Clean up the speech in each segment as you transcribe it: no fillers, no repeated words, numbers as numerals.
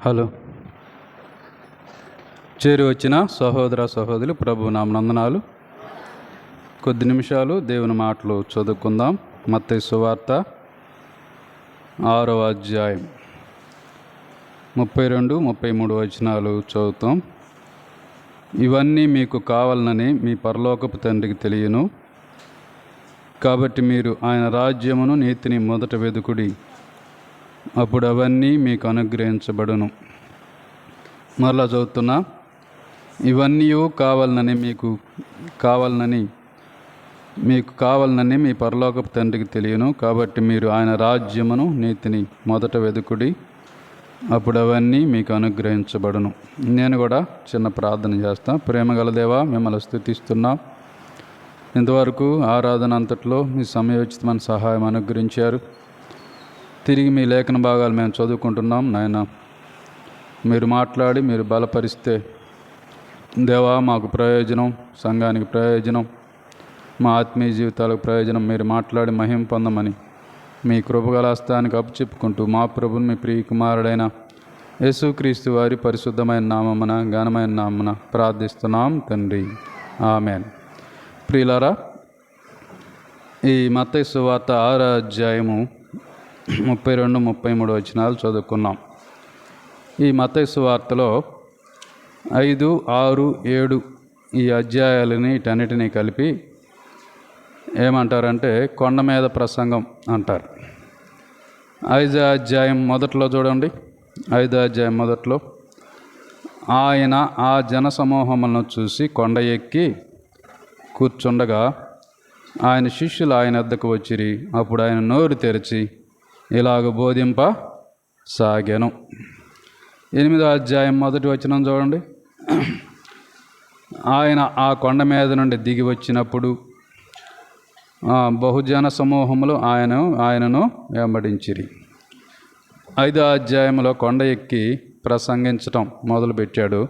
Hello. చేరి వచ్చిన సహోదర సహోదరులు, ప్రభు నామనందనాలు. కొద్ది నిమిషాలు దేవుని మాటలు చదువుకుందాం. మత్తయి సువార్త 6వ అధ్యాయం 32-33 వచనాలు చదువుతాం. ఇవన్నీ మీకు కావాలనని మీ పరలోకపు తండ్రికి తెలియను, కాబట్టి మీరు ఆయన రాజ్యమును నీతిని మొదట వెదుకుడి, అప్పుడు అవన్నీ మీకు అనుగ్రహించబడును. మరలా చదువుతున్నా. ఇవన్నీ మీకు కావాలనని మీ పరలోకపు తండ్రికి తెలియను, కాబట్టి మీరు ఆయన రాజ్యమును నీతిని మొదట వెదుకుడి, అప్పుడు అవన్నీ మీకు అనుగ్రహించబడును. నేను కూడా చిన్న ప్రార్థన చేస్తాను. ప్రేమగల దేవా, మిమ్మల్ని స్తుతిస్తున్నాం. ఇంతవరకు ఆరాధన అంతట్లో మీ సమయోచితమైన సహాయం అనుగ్రహించారు. తిరిగి మీ లేఖన భాగాలు మేము చదువుకుంటున్నాం. నాయన, మీరు మాట్లాడి మీరు బలపరిస్తే దేవా మాకు ప్రయోజనం, సంఘానికి ప్రయోజనం, మా ఆత్మీయ జీవితాలకు ప్రయోజనం. మీరు మాట్లాడి మహిమ పొందమని మీ కృపగల హస్తానికి అప్పచెప్పుకుంటూ మా ప్రభుని మీ ప్రియ కుమారుడైన యేసుక్రీస్తు వారి పరిశుద్ధమైన నామమున ఘనమైన నామమున ప్రార్థిస్తున్నాం తండ్రి, ఆమెన్. ప్రియులారా, ఈ మత్తయి సువార్త 6వ అధ్యాయము 32-33 వచనాలు చదువుకున్నాం. ఈ మత్తయి సువార్తలో 5, 6, 7 ఈ అధ్యాయాలని వీటన్నిటినీ కలిపి ఏమంటారంటే కొండ మీద ప్రసంగం అంటారు. 5వ అధ్యాయం మొదట్లో చూడండి. 5వ అధ్యాయం మొదట్లో ఆయన ఆ జనసమూహములను చూసి కొండ ఎక్కి కూర్చుండగా ఆయన శిష్యులు ఆయన వద్దకు వచ్చిరి. అప్పుడు ఆయన నోరు తెరిచి ఇలాగ బోధింపసాగాను. 8వ అధ్యాయం మొదటి వచనం చూడండి. ఆయన ఆ కొండ మీద నుండి దిగి వచ్చినప్పుడు బహుజన సమూహములు ఆయనను వెంబడించిరి. 5వ అధ్యాయంలో కొండ ఎక్కి ప్రసంగించటం మొదలుపెట్టాడు.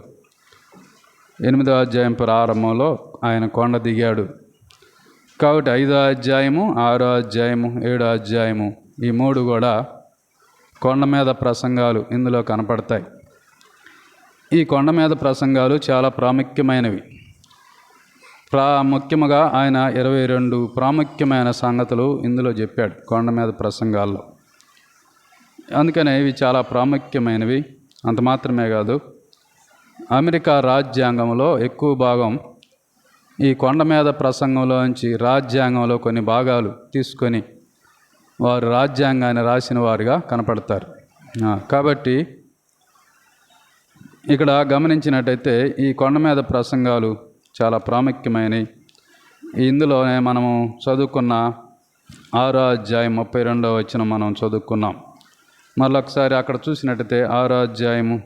8వ అధ్యాయం ప్రారంభంలో ఆయన కొండ దిగాడు. కాబట్టి 5వ అధ్యాయము, 6వ అధ్యాయము, 7వ అధ్యాయము ఈ 3 కూడా కొండ మీద ప్రసంగాలు ఇందులో కనపడతాయి. ఈ కొండ మీద ప్రసంగాలు చాలా ప్రాముఖ్యమైనవి. ముఖ్యముగా ఆయన 22 ప్రాముఖ్యమైన సంగతులు ఇందులో చెప్పాడు కొండ మీద ప్రసంగాల్లో. అందుకనే ఇవి చాలా ప్రాముఖ్యమైనవి. అంత మాత్రమే కాదు, అమెరికా రాజ్యాంగంలో ఎక్కువ భాగం ఈ కొండ మీద ప్రసంగంలోంచి రాజ్యాంగంలో కొన్ని భాగాలు తీసుకొని వారు రాజ్యాంగాన్ని రాసిన వారుగా కనపడతారు. కాబట్టి ఇక్కడ గమనించినట్టయితే ఈ కొండ మీద ప్రసంగాలు చాలా ప్రాముఖ్యమైనవి. ఇందులోనే మనము చదువుకున్న 6వ అధ్యాయం 32వ వచనం మనం చదువుకున్నాం. మళ్ళొకసారి అక్కడ చూసినట్టయితే 6వ అధ్యాయము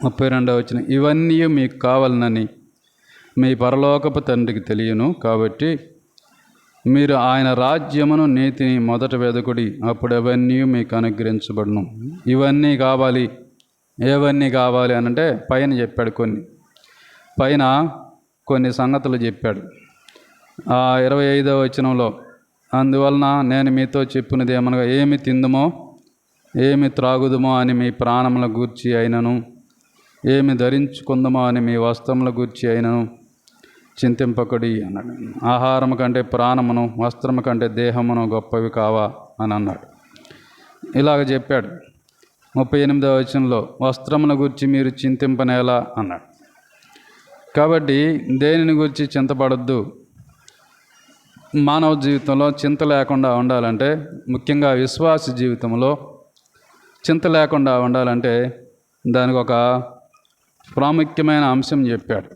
32వ వచనం, ఇవన్నీ మీకు కావాలనని మీ పరలోకపు తండ్రికి తెలియను, కాబట్టి మీరు ఆయన రాజ్యమును నీతిని మొదట వెదకుడి, అప్పుడు అవన్నీ మీకు అనుగ్రహించబడును. ఇవన్నీ కావాలి. ఏవన్నీ కావాలి అనంటే పైన చెప్పాడు. పైన కొన్ని సంగతులు చెప్పాడు. 25వ వచనంలో, అందువలన నేను మీతో చెప్పినది ఏమనగా, ఏమి తిందుమో ఏమి త్రాగుదుమో అని మీ ప్రాణముల గూర్చి అయినను, ఏమి ధరించుకుందుమో అని మీ వస్త్రముల గూర్చి అయినను చింతింపకుడి అన్నాడు. ఆహారము కంటే ప్రాణమును, వస్త్రము కంటే దేహమును గొప్పవి కావా అని అన్నాడు. ఇలాగ చెప్పాడు. 38వ వచనంలో, వస్త్రముల గురించి మీరు చింతింపనేలా అన్నాడు. కాబట్టి దేనిని గురించి చింతపడద్దు. మానవ జీవితంలో చింత లేకుండా ఉండాలంటే, ముఖ్యంగా విశ్వాస జీవితంలో చింత లేకుండా ఉండాలంటే దానికి ఒక ప్రాముఖ్యమైన అంశం చెప్పాడు.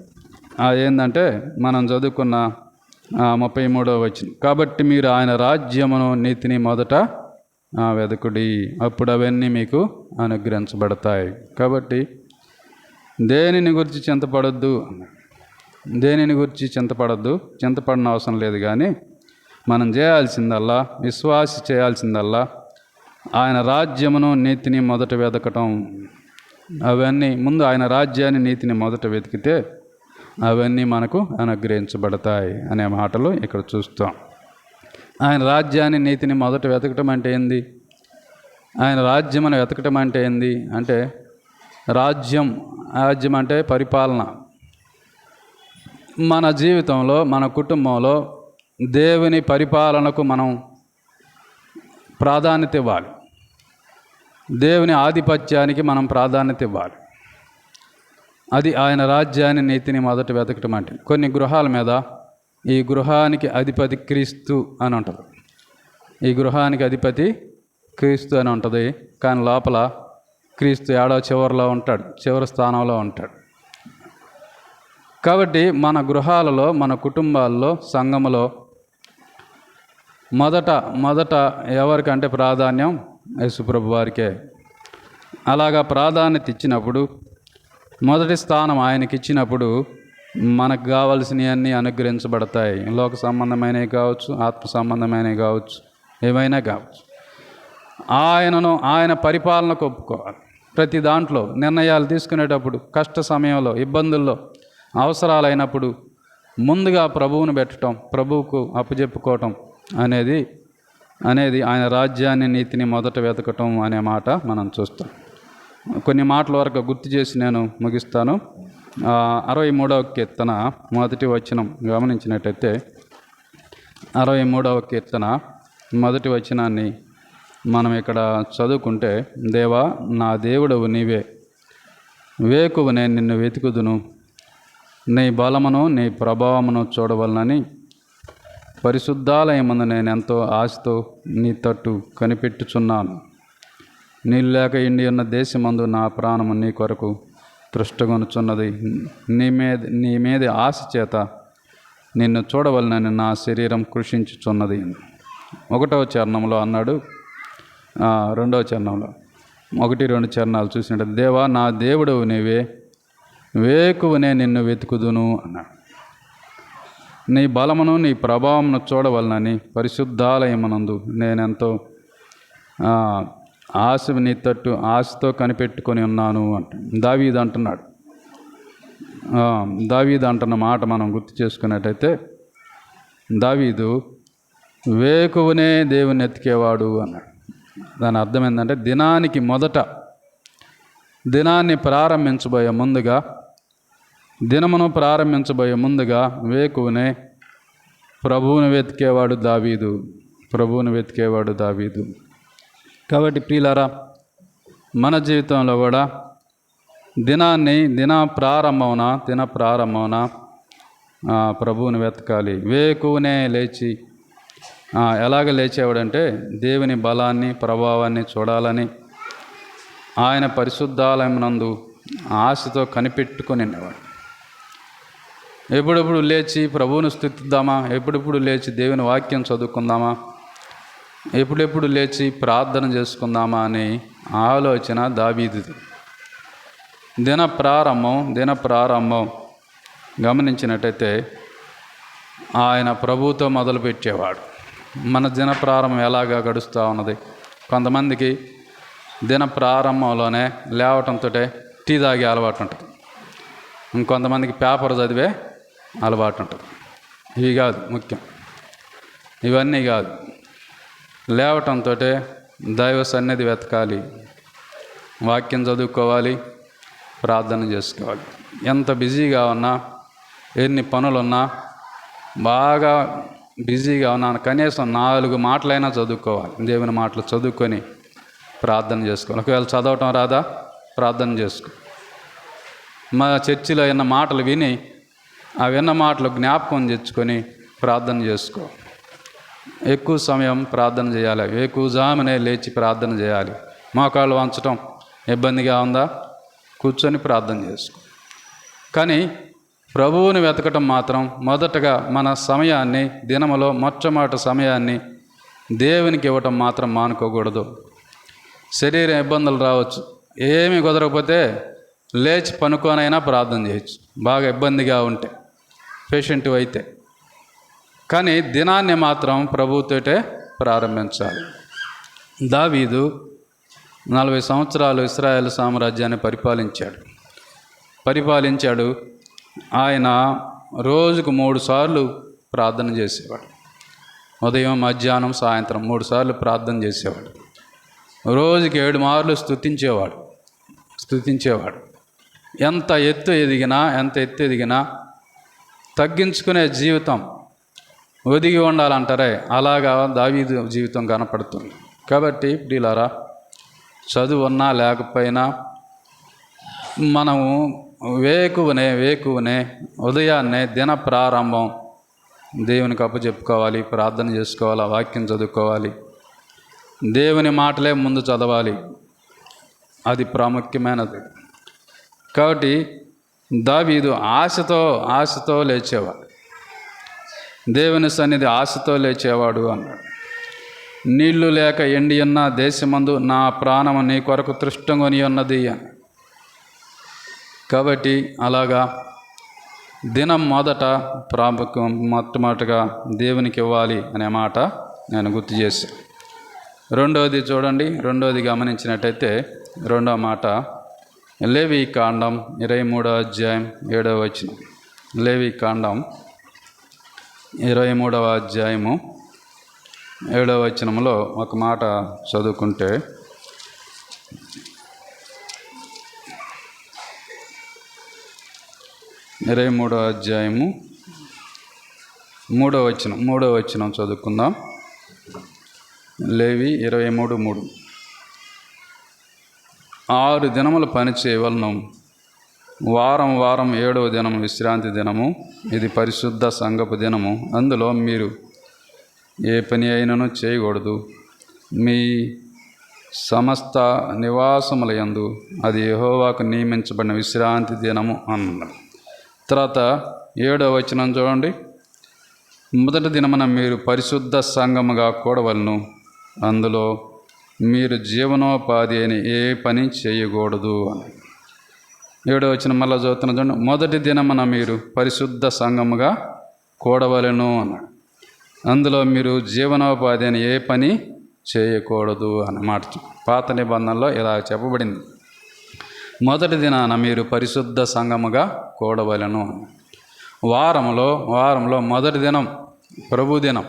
ఏంటంటే మనం చదువుకున్న 33వ వచనం, కాబట్టి మీరు ఆయన రాజ్యమును నీతిని మొదట వెదకుడి, అప్పుడు అవన్నీ మీకు అనుగ్రహించబడతాయి. కాబట్టి దేనిని గురించి చింతపడద్దు. దేనిని గురించి చింతపడిన అవసరం లేదు. కానీ మనం చేయాల్సిందల్లా, విశ్వాసి చేయాల్సిందల్లా ఆయన రాజ్యమును నీతిని మొదట వెతకటం. అవన్నీ ముందు ఆయన రాజ్యాన్ని నీతిని మొదట వెతికితే అవన్నీ మనకు అనుగ్రహించబడతాయి అనే మాటలు ఇక్కడ చూస్తాం. ఆయన రాజ్యాన్ని నీతిని మొదట వెతకటం అంటే ఏంది? ఆయన రాజ్యమును వెతకటం అంటే ఏంది అంటే రాజ్యం అంటే పరిపాలన. మన జీవితంలో, మన కుటుంబంలో దేవుని పరిపాలనకు మనం ప్రాధాన్యత ఇవ్వాలి. దేవుని ఆధిపత్యానికి మనం ప్రాధాన్యత ఇవ్వాలి. అది ఆయన రాజ్యాన్ని, నీతిని మొదట వెతకటం అంటే. కొన్ని గృహాల మీద ఈ గృహానికి అధిపతి క్రీస్తు అని ఉంటుంది. ఈ గృహానికి అధిపతి క్రీస్తు అని ఉంటుంది. కానీ లోపల క్రీస్తు ఏడో చివరిలో ఉంటాడు, చివరి స్థానంలో ఉంటాడు. కాబట్టి మన గృహాలలో, మన కుటుంబాల్లో, సంఘములో మొదట ఎవరికంటే ప్రాధాన్యం యేసుప్రభు వారికే. అలాగా ప్రాధాన్యత ఇచ్చినప్పుడు, మొదటి స్థానం ఆయనకి ఇచ్చినప్పుడు మనకు కావలసినవన్నీ అనుగ్రహించబడతాయి. లోక సంబంధమైనవి కావచ్చు, ఆత్మ సంబంధమైనవి కావచ్చు, ఏమైనా కావచ్చు. ఆయన పరిపాలనకు ఒప్పుకోవాలి. ప్రతి దాంట్లో నిర్ణయాలు తీసుకునేటప్పుడు, కష్ట సమయంలో, ఇబ్బందుల్లో, అవసరాలైనప్పుడు ముందుగా ప్రభువును పెట్టడం, ప్రభువుకు అప్పచెప్పుకోవటం అనేది ఆయన రాజ్యాన్ని, నీతిని మొదట వెతకటం అనే మాట మనం చూస్తాం. కొన్ని మాటల వరకు గుర్తు చేసి నేను ముగిస్తాను. 63వ కీర్తన మొదటి వచనం గమనించినట్టయితే, 63వ కీర్తన మొదటి వచనాన్ని మనం ఇక్కడ చదువుకుంటే, దేవా నా దేవుడవు నీవే, వేకువ నేను నిన్ను వెతుకుదును, నీ బలమును నీ ప్రభావమును చూడవలనని పరిశుద్ధాలయమందు నేను ఎంతో ఆశతో నీ తట్టు కనిపెట్టుచున్నాను. నీళ్ళు లేక ఎండి ఉన్న దేశమందు నా ప్రాణము నీ కొరకు తృష్టగొనుచున్నది. నీ మీద ఆశ చేత నిన్ను చూడవలనని నా శరీరం కృషించుచున్నది. 1వ చరణంలో అన్నాడు. 2వ చరణంలో 1-2 చరణాలు చూసినట్టు, దేవా నా దేవుడవు నీవే, వేకువనే నిన్ను వెతుకుదును అన్నాడు. నీ బలమును నీ ప్రభావమును చూడవలనని పరిశుద్ధాలయమునందు నేనెంతో నీ తట్టు ఆశతో కనిపెట్టుకొని ఉన్నాను అంట దావీదు అంటున్నాడు. దావీదు అంటున్న మాట మనం గుర్తు చేసుకున్నట్టయితే, దావీదు వేకువనే దేవుని ఎతికేవాడు అన్నాడు. దాని అర్థం ఏంటంటే, దినాన్ని ప్రారంభించబోయే ముందుగా, దినమును ప్రారంభించబోయే ముందుగా వేకువనే ప్రభువును వెతికేవాడు దావీదు. కాబట్టి ప్రియులారా, మన జీవితంలో కూడా దిన ప్రారంభమున ప్రభువును వెతకాలి. వేకువనే లేచి, ఎలాగ లేచేవాడంటే దేవుని బలాన్ని, ప్రభావాన్ని చూడాలని ఆయన పరిశుద్ధాలయమునందు ఆశతో కనిపెట్టుకొని ఉండేవాడు. ఎప్పుడెప్పుడు లేచి ప్రభువును స్తుతిద్దామా, ఎప్పుడెప్పుడు లేచి దేవుని వాక్యం చదువుకుందామా, ఎప్పుడెప్పుడు లేచి ప్రార్థన చేసుకుందామా అనే ఆలోచన దావీదుది. దిన ప్రారంభం గమనించినట్టయితే ఆయన ప్రభువుతో మొదలుపెట్టేవాడు. మన దిన ప్రారంభం ఎలాగా గడుస్తూ ఉన్నది? కొంతమందికి దిన ప్రారంభంలోనే లేవటంతో టీ తాగే అలవాటు ఉంటుంది. ఇంకొంతమందికి పేపర్ చదివే అలవాటు ఉంటుంది. ఇవి కాదు ముఖ్యం, ఇవన్నీ కాదు. లేవటంతో దైవ సన్నిధి వెతకాలి, వాక్యం చదువుకోవాలి, ప్రార్థన చేసుకోవాలి. ఎంత బిజీగా ఉన్నా, ఎన్ని పనులున్నా, బాగా బిజీగా ఉన్నా, కనీసం 4 మాటలైనా చదువుకోవాలి. దేవుని మాటలు చదువుకొని ప్రార్థన చేసుకోవాలి. ఒకవేళ చదవటం రాదా, ప్రార్థన చేసుకో. మా చర్చిలో విన్న మాటలు విని, ఆ విన్న మాటలు జ్ఞాపకం తెచ్చుకొని ప్రార్థన చేసుకో. ఎక్కువ సమయం ప్రార్థన చేయాలి. వేకువజామునే లేచి ప్రార్థన చేయాలి. మోకాళ్ళు వంచటం ఇబ్బందిగా ఉందా, కూర్చొని ప్రార్థన చేసుకో. కానీ ప్రభువుని వెతకటం మాత్రం మొదటగా మన సమయాన్ని, దినములో మొట్టమొదటి సమయాన్ని దేవునికి ఇవ్వటం మాత్రం మానుకోకూడదు. శరీర ఇబ్బందులు రావచ్చు, ఏమీ కుదరకపోతే లేచి పనుకోనైనా ప్రార్థన చేయొచ్చు, బాగా ఇబ్బందిగా ఉంటే, పేషెంట్ అయితే. కానీ దినాన్ని మాత్రం ప్రభువుతోటే ప్రారంభించాలి. దావీదు 40 సంవత్సరాలు ఇశ్రాయేలు సామ్రాజ్యాన్ని పరిపాలించాడు. ఆయన రోజుకు 3 సార్లు ప్రార్థన చేసేవాడు. ఉదయం, మధ్యాహ్నం, సాయంత్రం 3 సార్లు ప్రార్థన చేసేవాడు. రోజుకి 7 మార్లు స్తుతించేవాడు. స్తుతించేవాడు. ఎంత ఎత్తు ఎదిగినా తగ్గించుకునే జీవితం, ఒదిగి ఉండాలంటారే, అలాగా దావీదు జీవితం కనపడుతుంది. కాబట్టి ప్రియులారా, చదువు ఉన్నా లేకపోయినా మనము వేకువనే ఉదయాన్నే దిన ప్రారంభం దేవునికి అప్పచెప్పుకోవాలి, ప్రార్థన చేసుకోవాలి, వాక్యం చదువుకోవాలి, దేవుని మాటలే ముందు చదవాలి. అది ప్రాముఖ్యమైనది. కాబట్టి దావీదు ఆశతో లేచేవాడు, దేవుని సన్నిధి ఆశతో లేచేవాడు అన్నాడు. నీళ్లు లేక ఎండి ఉన్న దేశమందు నా ప్రాణము నీ కొరకు తృష్టంగొని ఉన్నది అని. కాబట్టి అలాగా దినం మొట్టమొదటిగా దేవునికి ఇవ్వాలి అనే మాట నేను గుర్తు చేశాను. రెండవది చూడండి, రెండవది గమనించినట్టయితే రెండవ మాట లేవీకాండం 23వ అధ్యాయం 7వ వచనం. లేవీకాండం 23వ అధ్యాయము 7వ వచనంలో ఒక మాట చదువుకుంటే, 23వ అధ్యాయము 3వ వచనం చదువుకుందాం. లేవి 23:3. 6 దినములు పని చేయవలను, వారం 7వ దినము విశ్రాంతి దినము, ఇది పరిశుద్ధ సంఘపు దినము. అందులో మీరు ఏ పని అయినను చేయకూడదు. మీ సమస్త నివాసముల యందు అది యెహోవాకు నియమించబడిన విశ్రాంతి దినము అన్నాడు. తర్వాత 7వ వచనం చూడండి. మొదటి దినమున మీరు పరిశుద్ధ సంఘముగా కూడవలను, అందులో మీరు జీవనోపాధి అని ఏ పని చేయకూడదు అని. 7వ వచనం మళ్ళీ చదువుతున్న చూడండి. మొదటి దినమున మీరు పరిశుద్ధ సంఘముగా కూడవలను అన్నాడు, అందులో మీరు జీవనోపాధి అని ఏ పని చేయకూడదు అన్నమాట. పాత నిబంధనలో ఇలా చెప్పబడింది, మొదటి దినాన మీరు పరిశుద్ధ సంఘముగా కూడవలను. వారంలో మొదటి దినం ప్రభుదినం.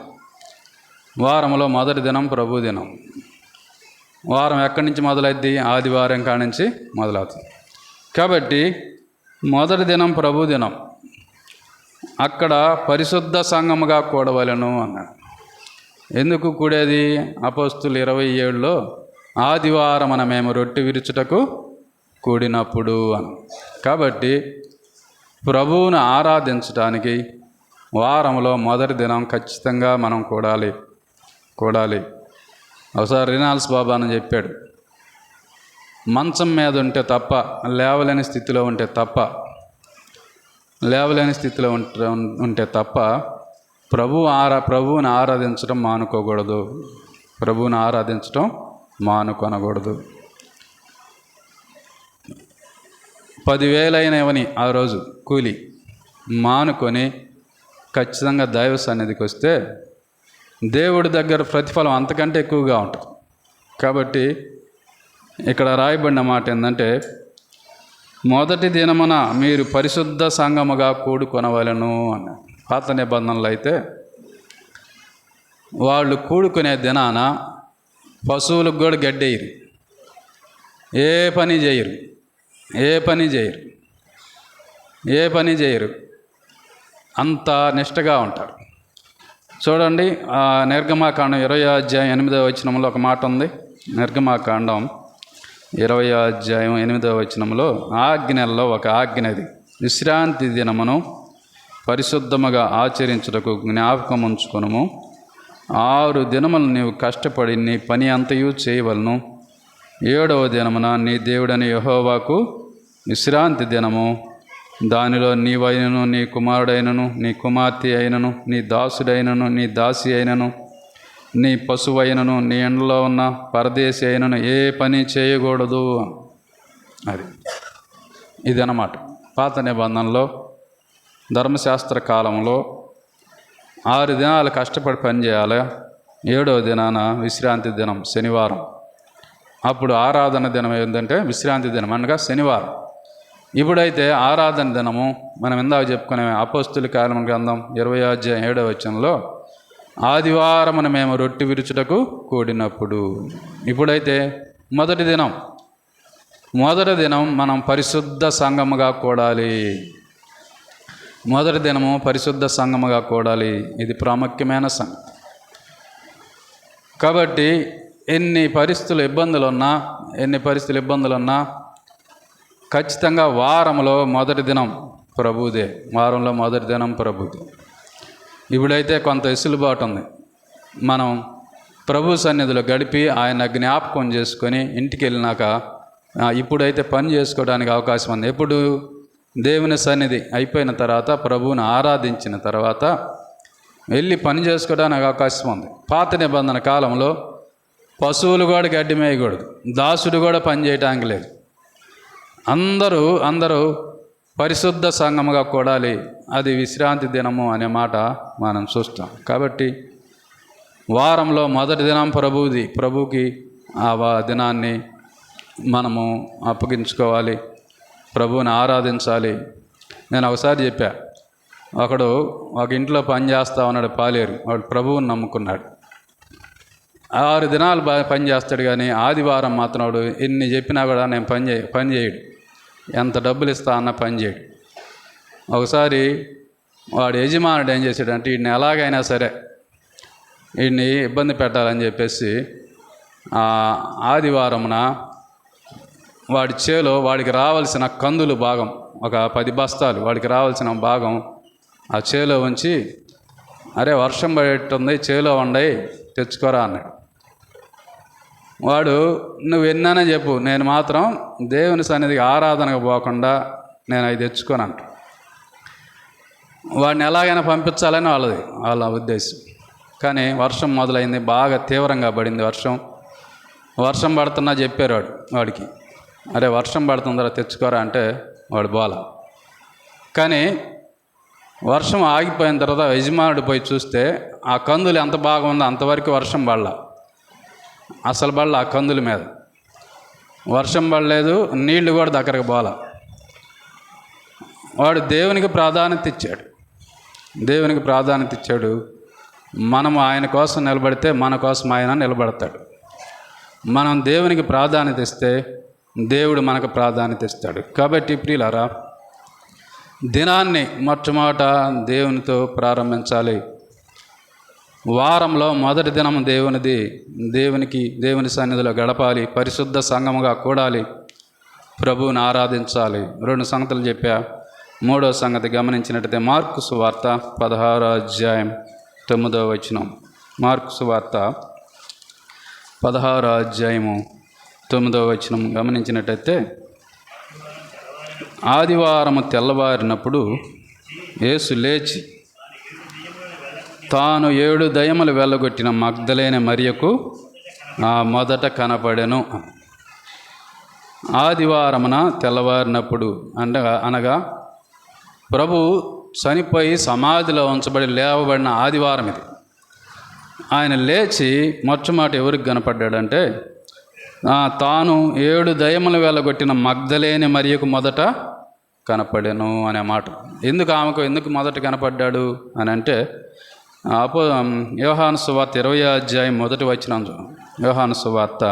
వారంలో మొదటి దినం ప్రభుదినం. వారం ఎక్కడి నుంచి మొదలైద్ది? ఆదివారం కాడి నుంచి మొదలవుతుంది. కాబట్టి మొదటి దినం ప్రభుదినం. అక్కడ పరిశుద్ధ సంఘముగా కూడవలను అన్నాడు. ఎందుకు కూడేది? అపోస్తులు 27లో ఆదివారమున మేము రొట్టె విరుచుటకు కూడినప్పుడు అని. కాబట్టి ప్రభువును ఆరాధించడానికి వారంలో మొదటి దినం ఖచ్చితంగా మనం కూడాలి. ఒకసారి రినాల్స్ బాబా అని చెప్పాడు, మంచం మీద ఉంటే తప్ప, లేవలేని స్థితిలో ఉంటే తప్ప ప్రభువుని ఆరాధించడం మానుకోకూడదు. ప్రభువుని ఆరాధించడం మానుకొనకూడదు. 10,000 అయినవని ఆ రోజు కూలి మానుకొని ఖచ్చితంగా దైవ సన్నిధికి వస్తే దేవుడి దగ్గర ప్రతిఫలం అంతకంటే ఎక్కువగా ఉంటుంది. కాబట్టి ఇక్కడ రాయబడిన మాట ఏంటంటే, మొదటి దినమున మీరు పరిశుద్ధ సంఘముగా కూడుకొనవలెను అన్న. పాత నిబంధనలు అయితే వాళ్ళు కూడుకునే దినాన పశువులకు కూడా గడ్డేయరు, ఏ పని చేయరు, అంత నిష్టగా ఉంటారు. చూడండి, నిర్గమాకాండం 20వ అధ్యాయం 8వ వచనంలో ఒక మాట ఉంది. నిర్గమాకాండం 20వ అధ్యాయం 8వ వచనంలో ఆజ్ఞల్లో ఒక ఆజ్ఞది, విశ్రాంతి దినమును పరిశుద్ధముగా ఆచరించుటకు జ్ఞాపకం ఉంచుకొనుము. 6 దినములు నీవు కష్టపడి నీ పని అంతయు చేయవలను. 7వ దినమున నీ దేవుడని యెహోవాకు విశ్రాంతి దినము. దానిలో నీవైనను, నీ కుమారుడైనను, నీ కుమార్తె అయినను, నీ దాసుడైనను, నీ దాసి అయినను, నీ పశువైనను, నీ ఎండలో ఉన్న పరదేశి అయినను ఏ పని చేయకూడదు. ఇది అన్నమాట. పాత నిబంధనలో ధర్మశాస్త్ర కాలంలో 6 దినాలు కష్టపడి పనిచేయాలి. 7వ దినాన విశ్రాంతి దినం, శనివారం. అప్పుడు ఆరాధన దినం ఏంటంటే విశ్రాంతి దినం అనగా శనివారం. ఇప్పుడైతే ఆరాధన దినము మనం ఇందాక చెప్పుకునే అపోస్తుల కార్యముల గ్రంథం 20వ అధ్యాయం 7వ వచనంలో ఆదివారమున మేము రొట్టె విరుచుటకు కూడినప్పుడు. ఇప్పుడైతే మొదటి దినం మొదటి దినం మనం పరిశుద్ధ సంఘముగా కూడాలి. మొదటి దినము పరిశుద్ధ సంఘముగా కూడాలి. ఇది ప్రాముఖ్యమైన సంఘం. కాబట్టి ఎన్ని పరిస్థితులు ఇబ్బందులున్నా ఖచ్చితంగా వారంలో మొదటి దినం ప్రభుదే. వారంలో మొదటి దినం ప్రభుదే. ఇప్పుడైతే కొంత వెసులుబాటు ఉంది. మనం ప్రభు సన్నిధిలో గడిపి ఆయన జ్ఞాపకం చేసుకొని ఇంటికి వెళ్ళినాక ఇప్పుడైతే పని చేసుకోవడానికి అవకాశం ఉంది. ఎప్పుడు దేవుని సన్నిధి అయిపోయిన తర్వాత, ప్రభువుని ఆరాధించిన తర్వాత వెళ్ళి పని చేసుకోవడానికి అవకాశం ఉంది. పాత నిబంధన కాలంలో పశువులు కూడా గడ్డి మేయకూడదు, దాసుడు కూడా పని చేయడానికి లేదు. అందరూ పరిశుద్ధ సంఘముగా కూడాలి. అది విశ్రాంతి దినము అనే మాట మనం చూస్తాం. కాబట్టి వారంలో మొదటి దినం ప్రభువుకి ఆ దినాన్ని మనము అప్పగించుకోవాలి, ప్రభువుని ఆరాధించాలి. నేను ఒకసారి చెప్పా, ఒక ఇంట్లో పని చేస్తా ఉన్నాడు పాలేరు. వాడు ప్రభువుని నమ్ముకున్నాడు. 6 దినాలు పని చేస్తాడు, కానీ ఆదివారం మాత్రం వాడు ఎన్ని చెప్పినా కూడా నేను పని చేయడు. ఎంత డబ్బులు ఇస్తా అన్న పని చేయడు. ఒకసారి వాడు యజమానుడు ఏం చేశాడంటే, వీడిని ఎలాగైనా సరే వీడిని ఇబ్బంది పెట్టాలని చెప్పేసి ఆదివారమున వాడి చేలో వాడికి రావాల్సిన కందులు భాగం, ఒక 10 బస్తాలు వాడికి రావాల్సిన భాగం ఆ చేలో ఉంచి, అరే వర్షం పడేట్టుంది, చేలో ఉండయి తెచ్చుకోరా అన్నాడు. వాడు, నువ్వు ఎన్నైనా చెప్పు, నేను మాత్రం దేవుని సన్నిధికి ఆరాధనకు పోకుండా నేను అవి తెచ్చుకోనంట. వాడిని ఎలాగైనా పంపించాలని వాళ్ళ ఉద్దేశం. కానీ వర్షం మొదలైంది, బాగా తీవ్రంగా పడింది వర్షం పడుతున్నా చెప్పారు వాడికి, అరే వర్షం పడుతుందా తెచ్చుకోరా అంటే వాడు బోల. కానీ వర్షం ఆగిపోయిన తర్వాత యజమానుడు పోయి చూస్తే ఆ కందులు ఎంత బాగా ఉందో అంతవరకు వర్షం పడలా. అసలు పడలా ఆ కందుల మీద. వర్షం పడలేదు, నీళ్లు కూడా దగ్గరకు పోల. వాడు దేవునికి ప్రాధాన్యత ఇచ్చాడు. మనము ఆయన కోసం నిలబడితే మన కోసం ఆయన నిలబడతాడు. మనం దేవునికి ప్రాధాన్యత ఇస్తే దేవుడు మనకు ప్రాధాన్యత ఇస్తాడు. కాబట్టి ప్రియులారా, దినాన్ని మొట్టమొదట దేవునితో ప్రారంభించాలి. వారంలో మొదటి దినం దేవుని సన్నిధిలో గడపాలి, పరిశుద్ధ సంఘముగా కూడాలి, ప్రభువుని ఆరాధించాలి. 2 సంగతులు చెప్పా. 3వ సంగతి గమనించినట్టయితే మార్కు సువార్త 16వ అధ్యాయం 9వ వచనం. మార్కు సువార్త 16వ అధ్యాయము 9వ వచనం గమనించినట్టయితే, ఆదివారము తెల్లవారినప్పుడు యేసు లేచి తాను 7 దయ్యములు వెళ్ళగొట్టిన మగ్దలేనే మరియకు మొదట కనపడెను. ఆదివారమున తెల్లవారినప్పుడు అనగా ప్రభు చనిపోయి సమాధిలో ఉంచబడి లేవబడిన ఆదివారం ఇది. ఆయన లేచి మొట్టమొదటి ఎవరికి కనపడ్డాడంటే, తాను 7 దయ్యములు వెళ్ళగొట్టిన మగ్దలేని మరియకు మొదట కనపడెను అనే మాట. ఎందుకు మొదట కనపడ్డాడు అని అంటే, యోహాను సువార్త 20వ అధ్యాయం 1వ వచనం. యోహాను సువార్త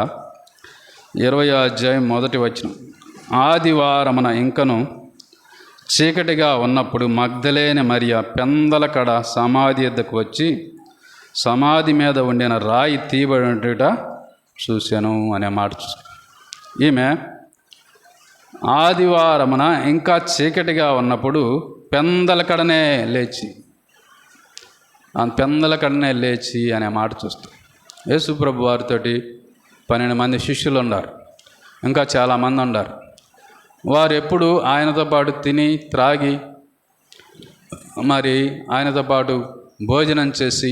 20వ అధ్యాయం 1వ వచనం. ఆదివారమున ఇంకను చీకటిగా ఉన్నప్పుడు మగ్దలేని మరియ పెందలకడ సమాధి యొద్దకు వచ్చి సమాధి మీద ఉండిన రాయి తీయబడినట్టుట చూశాను అనే మాట. ఈమె ఆదివారమున ఇంకా చీకటిగా ఉన్నప్పుడు పెందలకడనే లేచి అనే మాట చూస్తాం. యేసు ప్రభు వారితోటి 12 మంది శిష్యులు ఉన్నారు, ఇంకా చాలామంది ఉన్నారు. వారు ఎప్పుడు ఆయనతో పాటు తిని త్రాగి మరి ఆయనతో పాటు భోజనం చేసి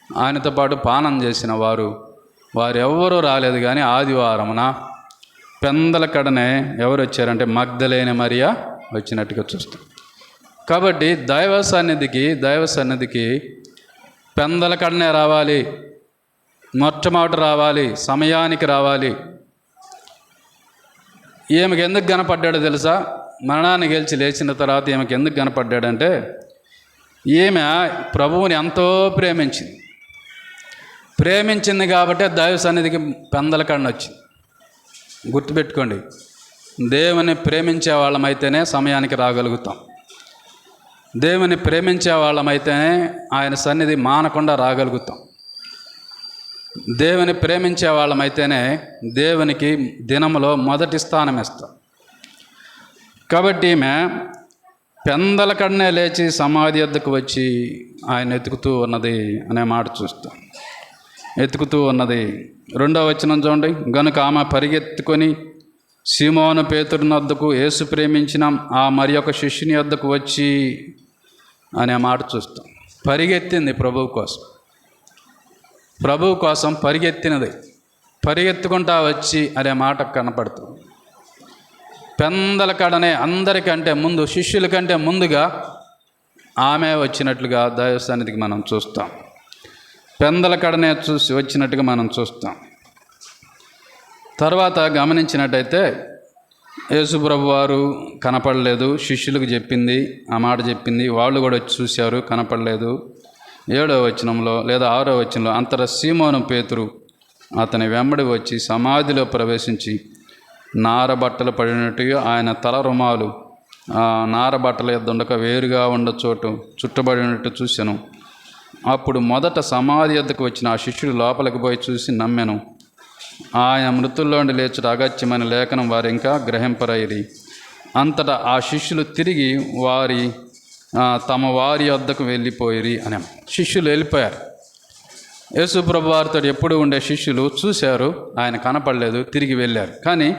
ఆయనతో పాటు పానం చేసిన వారెవ్వరూ రాలేదు. కానీ ఆదివారమున పెందలకడనే ఎవరు వచ్చారంటే మగ్దలేని మరియ వచ్చినట్టుగా చూస్తాం. కాబట్టి దైవ సన్నిధికి పెందలకడనే రావాలి, మొట్టమొదట రావాలి, సమయానికి రావాలి. ఈమెకి ఎందుకు కనపడ్డాడో తెలుసా? మరణాన్ని గెలిచి లేచిన తర్వాత ఈమెకి ఎందుకు కనపడ్డాడంటే, ఈమె ప్రభువుని ఎంతో ప్రేమించింది కాబట్టి దైవ సన్నిధికి పెందలకడన వచ్చింది. గుర్తుపెట్టుకోండి, దేవుని ప్రేమించే వాళ్ళమైతేనే సమయానికి రాగలుగుతాం. దేవుని ప్రేమించే వాళ్ళమైతేనే ఆయన సన్నిధి మానకుండా రాగలుగుతాం. దేవుని ప్రేమించే వాళ్ళమైతేనే దేవునికి దినములో మొదటి స్థానం ఇస్తాం. కాబట్టి ఈమె పెందల కడనే లేచి సమాధి వద్దకు వచ్చి ఆయన ఎతుకుతూ ఉన్నది అనే మాట చూస్తాం. ఎతుకుతూ ఉన్నది. 2వ వచనం చూడండి. గనుక ఆమె పరిగెత్తుకొని సీమోను పేతురుని వద్దకు, యేసు ప్రేమించిన ఆ మరి ఒక శిష్యుని వద్దకు వచ్చి అనే మాట చూస్తాం. పరిగెత్తింది ప్రభువు కోసం పరిగెత్తినది. పరిగెత్తుకుంటా వచ్చి అనే మాట కనపడుతుంది. పెందల కడనే అందరికంటే ముందు, శిష్యుల కంటే ముందుగా ఆమె వచ్చినట్లుగా దైవ సన్నిధికి మనం చూస్తాం. పెందల కడనే చూసి వచ్చినట్టుగా మనం చూస్తాం. తర్వాత గమనించినట్టయితే యేసుప్రభు వారు కనపడలేదు. శిష్యులకు చెప్పింది, ఆ మాట చెప్పింది. వాళ్ళు కూడా వచ్చి చూశారు, కనపడలేదు. 7వ వచనంలో లేదా 6వ వచనంలో అంతట సీమోను పేతురు అతని వెంబడి వచ్చి సమాధిలో ప్రవేశించి నారబట్టలు పడినట్టుగా ఆయన తల రుమాలు నారబట్టల యొద్ద వేరుగా ఉన్న చోటు చుట్టబడినట్టు చూశాను. అప్పుడు మొదట సమాధి యొద్దకు వచ్చిన ఆ శిష్యుడు లోపలికి పోయి చూసి నమ్మెను. ఆయన మృతుల్లోండి లేచుట అగత్యమైన లేఖనం వారు ఇంకా గ్రహింపరైరి. అంతటా ఆ శిష్యులు తిరిగి తమ వారి వద్దకు వెళ్ళిపోయిరి అని. శిష్యులు వెళ్ళిపోయారు. యేసుప్రభు వారితో ఎప్పుడు ఉండే శిష్యులు చూశారు, ఆయన కనపడలేదు, తిరిగి వెళ్ళారు. కానీ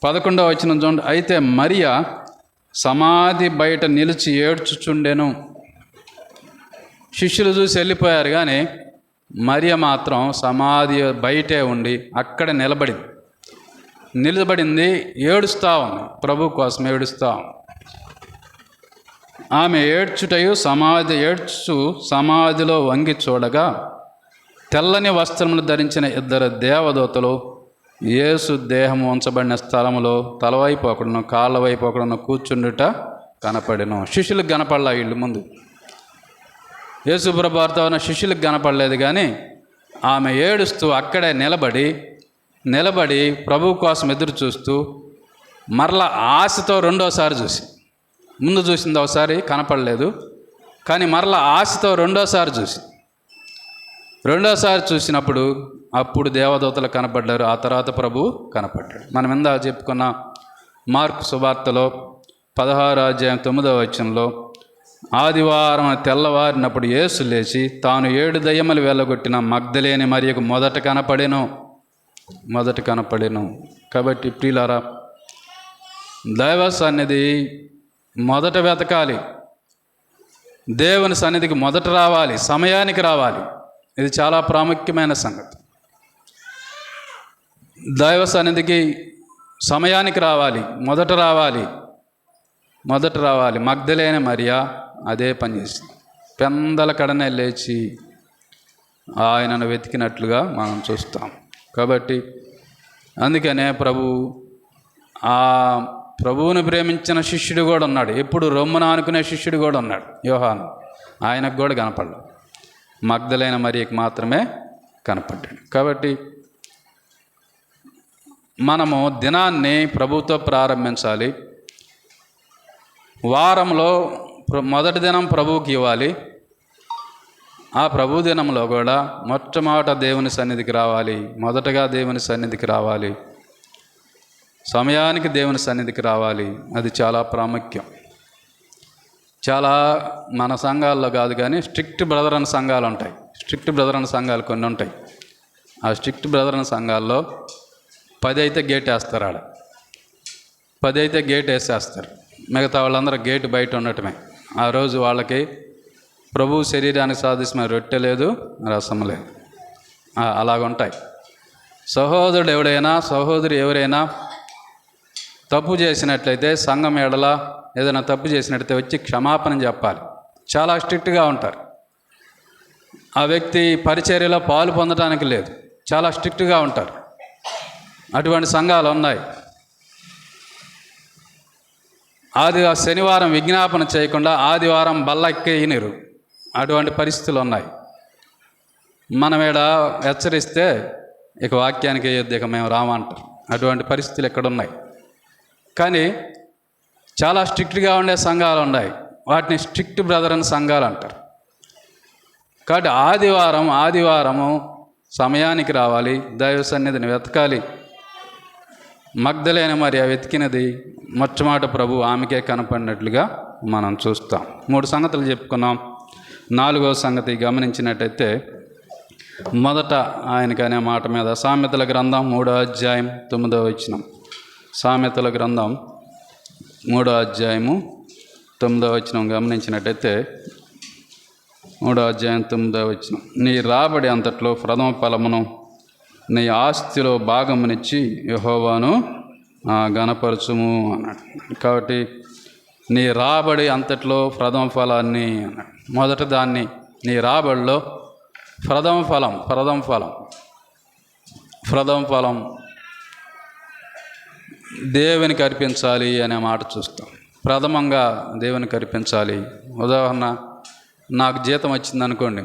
11వ వచనం చూడండి. అయితే మరియా సమాధి బయట నిలిచి ఏడ్చుచుండెను. శిష్యులు చూసి వెళ్ళిపోయారు, కానీ మరియ మాత్రం సమాధి బయటే ఉండి అక్కడ నిలబడింది, ఏడుస్తూ ఉంది. ప్రభు కోసం ఏడుస్తూ ఉంది. ఆమె ఏడ్చుటయు సమాధిలో వంగి చూడగా తెల్లని వస్త్రములు ధరించిన 2 దేవదూతలు యేసు దేహము ఉంచబడిన స్థలములో తలవైపు ఒకడును కాళ్ళ వైపు ఒకడును కూర్చుండుట కనపడెను. శిష్యులకు కనపడలా. వీళ్ళు ముందు యేసు ప్రభు వారితో ఉన్న శిష్యులకు కనపడలేదు, కానీ ఆమె ఏడుస్తూ అక్కడే నిలబడి ప్రభు కోసం ఎదురు చూస్తూ మరలా ఆశతో రెండోసారి చూసి, ముందు చూసింది ఒకసారి కనపడలేదు, కానీ మరలా ఆశతో రెండోసారి చూసినప్పుడు అప్పుడు దేవదూతలు కనపడ్డారు. ఆ తర్వాత ప్రభు కనపడ్డాడు. మనం ఇందా చెప్పుకున్న మార్కు సువార్తలో 16వ అధ్యాయం 9వ వచనంలో ఆదివారం తెల్లవారినప్పుడు యేసు లేచి తాను 7 దయ్యములు వెళ్ళగొట్టిన మగ్దలేని మరియకు మొదట కనపడెను. కాబట్టి ప్రియులారా, దైవ సన్నిధి మొదట వెతకాలి. దేవుని సన్నిధికి మొదట రావాలి, సమయానికి రావాలి. ఇది చాలా ప్రాముఖ్యమైన సంగతి. దైవ సన్నిధికి సమయానికి రావాలి, మొదట రావాలి. మగ్దలేని మరియా అదే పని చేసింది. పెందల కడనే లేచి ఆయనను వెతికినట్లుగా మనం చూస్తాం. కాబట్టి అందుకనే ప్రభువుని ప్రేమించిన శిష్యుడు కూడా ఉన్నాడు. ఎప్పుడు రొమ్మున అనుకునే శిష్యుడు కూడా ఉన్నాడు, యోహాను. ఆయనకు కూడా కనపడ్డాడు. మగ్దలైన మరియకి మాత్రమే కనపడ్డాడు. కాబట్టి మనము దినాన్ని ప్రభుతో ప్రారంభించాలి. వారంలో మొదటి దినం ప్రభువుకి ఇవ్వాలి. ఆ ప్రభు దినంలో కూడా మొట్టమొదట దేవుని సన్నిధికి రావాలి. మొదటగా దేవుని సన్నిధికి రావాలి, సమయానికి దేవుని సన్నిధికి రావాలి. అది చాలా ప్రాముఖ్యం. చాలా మన సంఘాల్లో కాదు, కానీ స్ట్రిక్ట్ బ్రదర్ అనే సంఘాలు ఉంటాయి. స్ట్రిక్ట్ బ్రదర్ అనే సంఘాలు కొన్ని ఉంటాయి. ఆ స్ట్రిక్ట్ బ్రదర్ అనే సంఘాల్లో 10 అయితే గేట్ వేస్తారు. 10 అయితే గేట్ వేసేస్తారు. మిగతా వాళ్ళందరూ గేటు బయట ఉండటమే. ఆ రోజు వాళ్ళకి ప్రభు శరీరానికి సాధించిన రొట్టె లేదు, రసం లేదు. అలాగుంటాయి. సహోదరుడు ఎవరైనా తప్పు చేసినట్లయితే సంఘం ఎడల ఏదైనా తప్పు చేసినట్లయితే వచ్చి క్షమాపణ చెప్పాలి. చాలా స్ట్రిక్ట్గా ఉంటారు. ఆ వ్యక్తి పరిచర్యలో పాలు పొందడానికి లేదు, చాలా స్ట్రిక్ట్గా ఉంటారు. అటువంటి సంఘాలు ఉన్నాయి. శనివారం విజ్ఞాపన చేయకుండా ఆదివారం బల్ల ఎక్కేయనిరు. అటువంటి పరిస్థితులు ఉన్నాయి. మనం ఈడ హెచ్చరిస్తే ఇక వాక్యానికి వేయొద్దు, ఇక మేము రామంటారు. అటువంటి పరిస్థితులు ఎక్కడున్నాయి. కానీ చాలా స్ట్రిక్ట్గా ఉండే సంఘాలు ఉన్నాయి, వాటిని స్ట్రిక్ట్ బ్రదర్ అని సంఘాలు అంటారు. కాబట్టి ఆదివారము సమయానికి రావాలి, దైవ సన్నిధిని వెతకాలి. మగ్దలేన మరి వెతికినది మొట్టమొదట ప్రభు ఆమెకే కనపడినట్లుగా మనం చూస్తాం. 3 సంగతులు చెప్పుకున్నాం. 4వ సంగతి గమనించినట్టయితే మొదట ఆయనకనే మాట మీద సామెతల గ్రంథం 3వ అధ్యాయం 9వ వచనం. సామెతల గ్రంథం 3వ అధ్యాయము 9వ వచనం గమనించినట్టయితే 3వ అధ్యాయం 9వ వచనం, నీ రాబడి అంతట్లో ప్రథమ ఫలమును నీ ఆస్తిలో భాగమునిచ్చి యెహోవాను గణపరచుము అన్నాడు. కాబట్టి నీ రాబడి అంతట్లో ప్రథమ ఫలాన్ని అన్నాడు. మొదట దాన్ని నీ రాబడిలో ప్రథమ ఫలం దేవునికి అర్పించాలి అనే మాట చూస్తాం. ప్రథమంగా దేవునికి అర్పించాలి. ఉదాహరణ, నాకు జీతం వచ్చిందనుకోండి,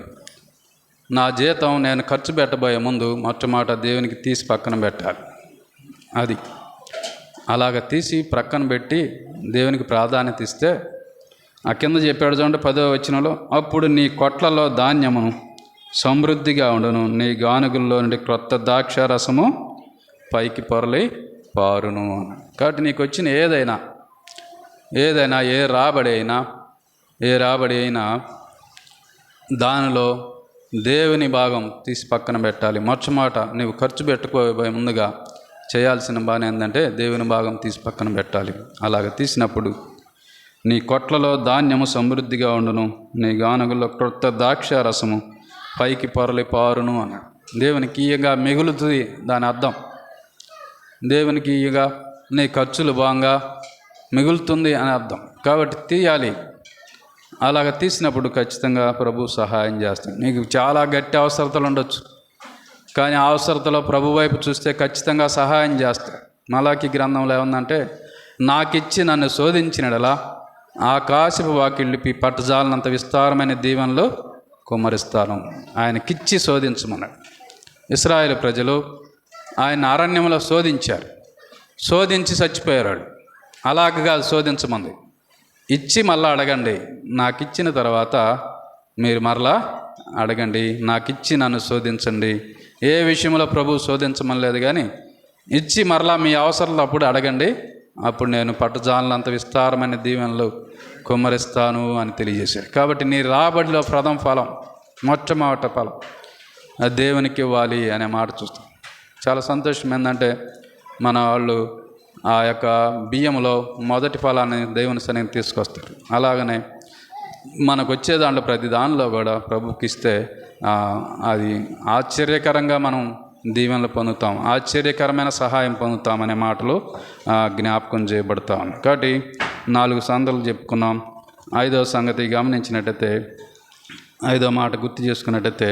నా జీతం నేను ఖర్చు పెట్టబోయే ముందు మొట్టమొదట దేవునికి తీసి పక్కన పెట్టాలి. అది అలాగ తీసి ప్రక్కన పెట్టి దేవునికి ప్రాధాన్యత ఇస్తే, ఆ కింద చెప్పాడు చూడండి 10వ వచనంలో, అప్పుడు నీ కొట్లలో ధాన్యమును సమృద్ధిగా ఉండును, నీ గానుగుల్లో నుండి క్రొత్త ద్రాక్ష రసము పైకి పొరలి పారును. కాబట్టి నీకు వచ్చిన ఏదైనా ఏ రాబడి అయినా దానిలో దేవుని భాగం తీసి పక్కన పెట్టాలి. మొట్టమొదట నువ్వు ఖర్చు పెట్టుకోబోయే ముందుగా చేయాల్సిన పని ఏంటంటే దేవుని భాగం తీసి పక్కన పెట్టాలి. అలాగ తీసినప్పుడు నీ కొట్లలో ధాన్యము సమృద్ధిగా ఉండును, నీ గానుగుల్లో క్రొత్త ద్రాక్ష రసము పైకి పొరలి పారును అన్నాడు. దేవునికి ఇయ్యగా మిగులుతుంది దాని అర్థం. దేవునికి ఇయ్యగా నీ ఖర్చులు బాగా మిగులుతుంది అని అర్థం. కాబట్టి తీయాలి. అలాగ తీసినప్పుడు ఖచ్చితంగా ప్రభు సహాయం చేస్తాడు. నీకు చాలా గట్టి అవసరతలు ఉండొచ్చు, కానీ ఆ అవసరతలో ప్రభు వైపు చూస్తే ఖచ్చితంగా సహాయం చేస్తాడు. మలాకి గ్రంథంలో ఏముందంటే, నాకిచ్చి నన్ను శోధించినడలా ఆకాశపు వాకిళ్ళిపి పట్టజాలనంత విస్తారమైన దీవెనలు కుమ్మరిస్తాను. ఆయనకిచ్చి శోధించమన్నాడు. ఇశ్రాయేలు ప్రజలు ఆయన అరణ్యంలో శోధించి చచ్చిపోయారు. అలాగగా శోధించమంది, ఇచ్చి మళ్ళా అడగండి, నాకు ఇచ్చిన తర్వాత మీరు మరలా అడగండి, నాకు ఇచ్చి నన్ను శోధించండి. ఏ విషయంలో ప్రభు శోధించమనలేదు, కానీ ఇచ్చి మరలా మీ అవసరాలు అప్పుడు అడగండి, అప్పుడు నేను పట్టుజాలనంత విస్తారమైన దీవెనలు కుమ్మరిస్తాను అని తెలియజేశాడు. కాబట్టి నీ రాబడిలో ప్రథమ ఫలం, మొట్టమొదటి ఫలం అది దేవునికి ఇవ్వాలి అనే మాట చూస్తాం. చాలా సంతోషం ఏంటంటే, మన వాళ్ళు ఆ యొక్క బియ్యంలో మొదటి ఫలాన్ని దేవుని సన్నిధికి తీసుకొస్తారు. అలాగనే మనకు వచ్చే దాంట్లో ప్రతి దానిలో కూడా ప్రభుకి ఇస్తే అది ఆశ్చర్యకరంగా మనం దీవెనలు పొందుతాం, ఆశ్చర్యకరమైన సహాయం పొందుతామనే మాటలు జ్ఞాపకం చేయబడతా ఉన్నాయి. కాబట్టి 4 సంగతులు చెప్పుకున్నాం. 5వ సంగతి గమనించినట్టయితే, 5వ మాట గుర్తు చేసుకున్నట్టయితే,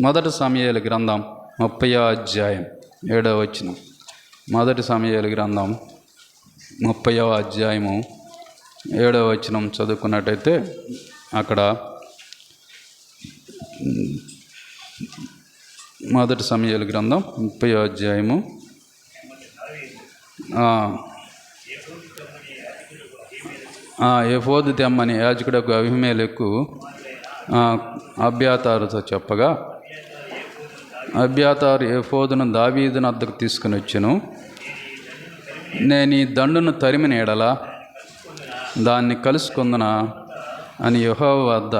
మొదటి సమూయేలు గ్రంథం 30వ అధ్యాయం 7వ వచనం. మొదటి సమూయేలు గ్రంథం 30వ అధ్యాయము 7వ వచనం చదువుకున్నట్టయితే, అక్కడ మొదటి సమూయేలు గ్రంథం 30వ అధ్యాయము ఎఫోదు తెమ్మని యాజకుడకు అబీమెలెకు అబ్యాతారుతో చెప్పగా, అబ్యాతారు ఎఫోదును దావీదును వద్దకు తీసుకుని వచ్చెను. నేను ఈ దండును తరిమిన ఎడల దాన్ని కలుసుకుందునా అని యెహోవా వద్ద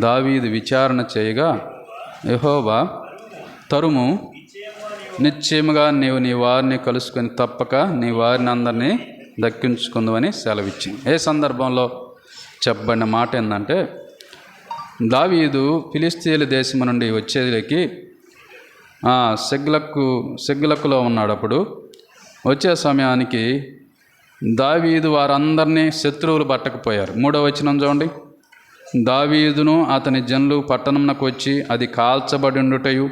దావీదు విచారణ చేయగా, యెహోవా, తరుము, నిశ్చయముగా నీవు నీ వారిని కలుసుకొని తప్పక నీ వారిని అందరినీ దక్కించుకుందువని సెలవిచ్చింది. ఏ సందర్భంలో చెప్పబడిన మాట ఏంటంటే, దావీదు ఫిలిస్తీయుల దేశం నుండి వచ్చేదికి సిగ్లక్కులో ఉన్నాడు. అప్పుడు వచ్చే సమయానికి దావీదు వారందరినీ శత్రువులు పట్టకపోయారు. 3వ వచనం చూడండి, దావీదును అతని జనులు పట్టణంనకు వచ్చి అది కాల్చబడి ఉండుటయు,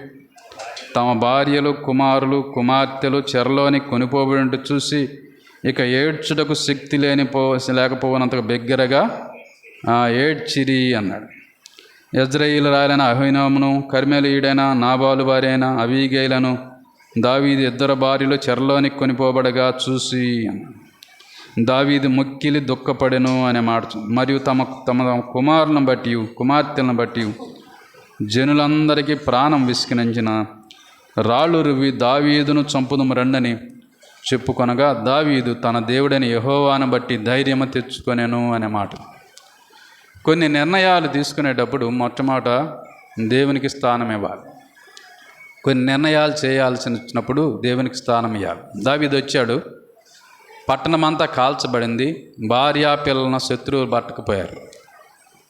తమ భార్యలు, కుమారులు, కుమార్తెలు చెరలోని కొనిపోబడి చూసి ఇక ఏడ్చుటకు శక్తి లేకపోవనంతగా బిగ్గరగా ఏడ్చిరి అన్నాడు. యెజ్రెయేలు రాయలైన అహీనోమును, కర్మెలీయుడైన నాబాలు భార్య అయిన అబీగైలను దావీదు ఇద్దరు భార్యలు చెరలోనికి కొనిపోబడగా చూసి దావీదు మొక్కిలి దుఃఖపడెను అనే మాట. మరియు తమ తమ కుమారులను బట్టి కుమార్తెలను బట్టి జనులందరికీ ప్రాణం విసికినంచిన రాళ్ళు రువ్వి దావీదును చంపుదము రండని చెప్పుకొనగా దావీదు తన దేవుడైన యెహోవాను బట్టి ధైర్యము తెచ్చుకొనెను అనే మాట. కొన్ని నిర్ణయాలు తీసుకునేటప్పుడు మొట్టమొదట దేవునికి స్థానం ఇవ్వాలి. కొన్ని నిర్ణయాలు చేయాల్సి వచ్చినప్పుడు దేవునికి స్థానం ఇవ్వాలి. దావీదు వచ్చాడు, పట్టణమంతా కాల్చబడింది, భార్య పిల్లలను శత్రువులు పట్టుకుపోయారు,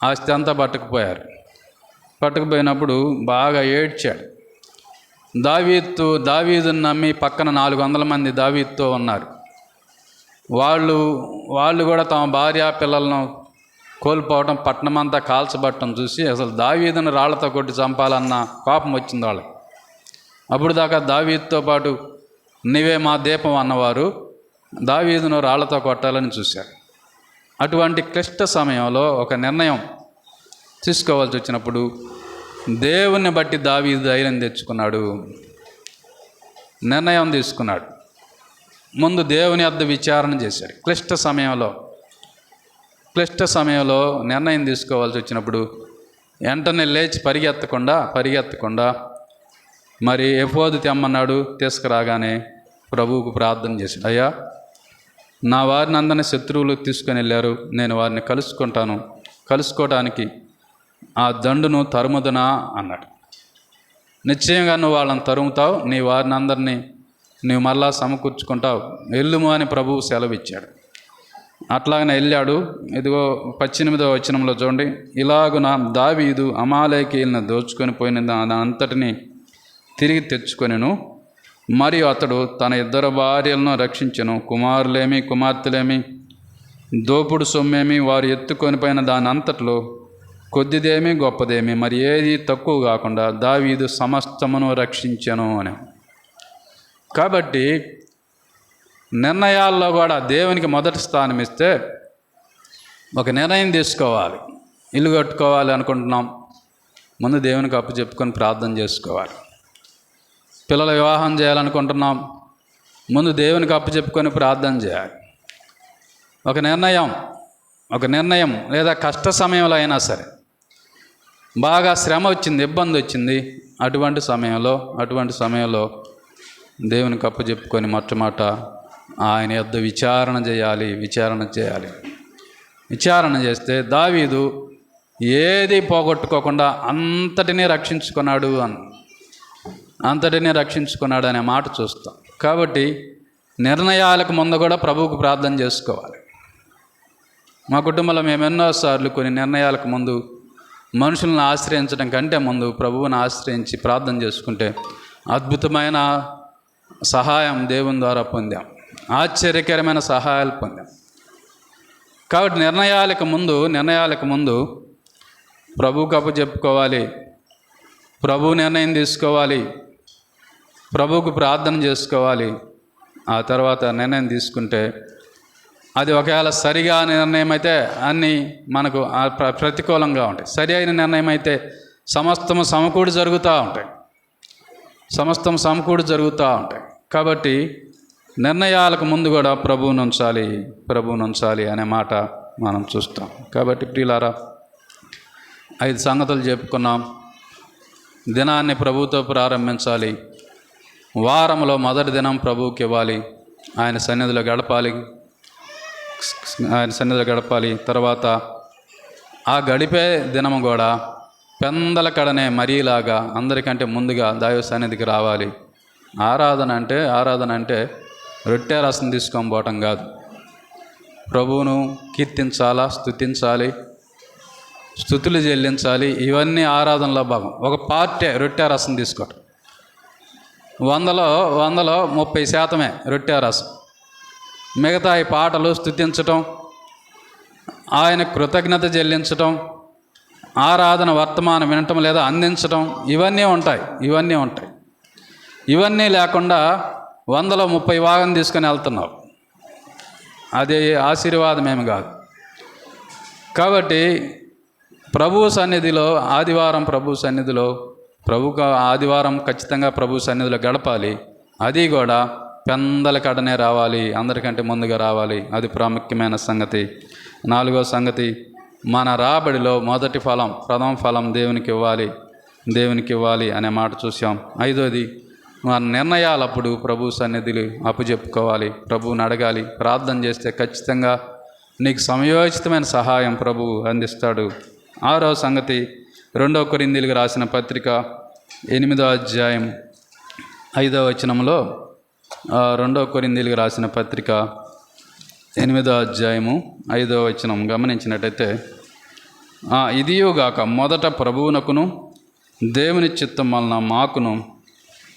ఆస్తి అంతా పట్టుకుపోయినప్పుడు బాగా ఏడ్చాడు. దావీదును నమ్మి పక్కన 400 మంది దావీదుతో ఉన్నారు. వాళ్ళు కూడా తమ భార్య పిల్లలను కోల్పోవడం, పట్టణమంతా కాల్చబట్టడం చూసి అసలు దావీదును రాళ్లతో కొట్టి చంపాలన్న కోపం వచ్చింది వాళ్ళకి. అప్పుడు దాకా దావీదుతో పాటు నీవే మా దీపం అన్నవారు దావీదును రాళ్లతో కొట్టాలని చూశారు. అటువంటి క్లిష్ట సమయంలో ఒక నిర్ణయం తీసుకోవాల్సి వచ్చినప్పుడు దేవుని బట్టి దావీదు ధైర్యం తెచ్చుకున్నాడు, నిర్ణయం తీసుకున్నాడు. ముందు దేవుని వద్ద విచారణ చేశాడు. క్లిష్ట సమయంలో నిర్ణయం తీసుకోవాల్సి వచ్చినప్పుడు వెంటనే లేచి పరిగెత్తకుండా మరి ఎఫోదు తెమ్మన్నాడు. తీసుకురాగానే ప్రభువుకు ప్రార్థన చేశాడు. అయ్యా, నా వారిని అందరినీ శత్రువులు తీసుకొని వెళ్ళారు, నేను వారిని కలుసుకోవడానికి ఆ దండును తరుముదనా అన్నాడు. నిశ్చయంగా నువ్వు వాళ్ళని తరుముతావు, నీ వారిని అందరినీ నువ్వు మళ్ళా సమకూర్చుకుంటావు, వెళ్ళుము అని ప్రభువు సెలవిచ్చాడు. అట్లాగనే వెళ్ళాడు. ఇదిగో 18వ వచనంలో చూడండి, ఇలాగున దావీదు అమాలేకీయులను దోచుకొని పోయిన దాని అంతటిని తిరిగి తెచ్చుకొనెను. మరియు అతడు తన 2 భార్యలను రక్షించెను. కుమారులేమి కుమార్తెలేమి దోపుడు సొమ్మేమి వారు ఎత్తుకొని పోయిన దాని అంతట్లో కొద్దిదేమి గొప్పదేమి మరి ఏది తక్కువ కాకుండా దావీదు సమస్తమును రక్షించెను అని. కాబట్టి నిర్ణయాల్లో కూడా దేవునికి మొదటి స్థానం ఇస్తే, ఒక నిర్ణయం తీసుకోవాలి, ఇల్లు కట్టుకోవాలి అనుకుంటున్నాం, ముందు దేవునికి అప్పచెప్పుకొని ప్రార్థన చేసుకోవాలి. పిల్లల వివాహం చేయాలనుకుంటున్నాం, ముందు దేవునికి అప్పచెప్పుకొని ప్రార్థన చేయాలి. ఒక నిర్ణయం లేదా కష్ట సమయంలో అయినా సరే, బాగా శ్రమ వచ్చింది, ఇబ్బంది వచ్చింది, అటువంటి సమయంలో దేవునికి అప్పచెప్పుకొని మొట్టమొదట ఆయన యొద్ద విచారణ చేయాలి. విచారణ చేస్తే దావీదు ఏది పోగొట్టుకోకుండా అంతటినీ రక్షించుకున్నాడు అనే మాట చూస్తాం. కాబట్టి నిర్ణయాలకు ముందు కూడా ప్రభువుకు ప్రార్థన చేసుకోవాలి. మా కుటుంబంలో మేము ఎన్నోసార్లు కొన్ని నిర్ణయాలకు ముందు మనుషులను ఆశ్రయించడం కంటే ముందు ప్రభువుని ఆశ్రయించి ప్రార్థన చేసుకుంటే అద్భుతమైన సహాయం దేవుని ద్వారా పొందాం, ఆశ్చర్యకరమైన సహాయాలు పొందాం. కాబట్టి నిర్ణయాలకు ముందు ప్రభువుకు అప్పచెప్పుకోవాలి, ప్రభువు నిర్ణయం తీసుకోవాలి, ప్రభువుకు ప్రార్థన చేసుకోవాలి. ఆ తర్వాత నిర్ణయం తీసుకుంటే అది ఒకవేళ సరిగా నిర్ణయం అయితే అన్నీ మనకు ప్రతికూలంగా ఉంటాయి. సరి అయిన నిర్ణయం అయితే సమస్తము సమకూడి జరుగుతూ ఉంటాయి. కాబట్టి నిర్ణయాలకు ముందు కూడా ప్రభువును ఉంచాలి అనే మాట మనం చూస్తాం. కాబట్టి ప్రియులారా, 5 సంగతులు చెప్పుకున్నాం. దినాన్ని ప్రభువుతో ప్రారంభించాలి. వారంలో మొదటి దినం ప్రభువుకి ఇవ్వాలి, ఆయన సన్నిధిలో గడపాలి. తర్వాత ఆ గడిపే దినము కూడా పెందల కడనే మరీలాగా అందరికంటే ముందుగా దైవ సన్నిధికి రావాలి. ఆరాధన అంటే రొట్టె రసం తీసుకొని పోవటం కాదు. ప్రభువును కీర్తించాలా, స్తుతించాలి, స్తుతులు చెల్లించాలి. ఇవన్నీ ఆరాధనలో భాగం. ఒక పార్టే రొట్టె రసం తీసుకోవటం. 100లో 30% రొట్టె రసం. మిగతా ఈ పాటలు, స్తుతించటం, ఆయన కృతజ్ఞత చెల్లించటం, ఆరాధన వర్తమానం వినటం లేదా అందించటం, ఇవన్నీ ఉంటాయి. ఇవన్నీ లేకుండా 100లో 30 భాగం తీసుకొని వెళ్తున్నావు, అది ఆశీర్వాదం ఏమి కాదు. కాబట్టి ఆదివారం ఖచ్చితంగా ప్రభు సన్నిధిలో గడపాలి. అది కూడా పెందల కడనే రావాలి, అందరికంటే ముందుగా రావాలి. అది ప్రాముఖ్యమైన సంగతి. 4వ సంగతి, మన రాబడిలో మొదటి ఫలం, ప్రథమ ఫలం దేవునికి ఇవ్వాలి అనే మాట చూసాం. 5వది, మన నిర్ణయాలప్పుడు ప్రభు సన్నిధిలో అప్పచెప్పుకోవాలి, ప్రభువుని అడగాలి. ప్రార్థన చేస్తే ఖచ్చితంగా నీకు సమయోచితమైన సహాయం ప్రభువు అందిస్తాడు. 6వ సంగతి, 2 కొరింథీయులకు రాసిన పత్రిక 8వ అధ్యాయం 5వ వచనంలో, 2 కొరింథీయులకు రాసిన పత్రిక 8వ అధ్యాయము 5వ వచనం గమనించినట్టయితే, ఇదియుగాక మొదట ప్రభువునకును దేవుని చిత్తం వలన మాకును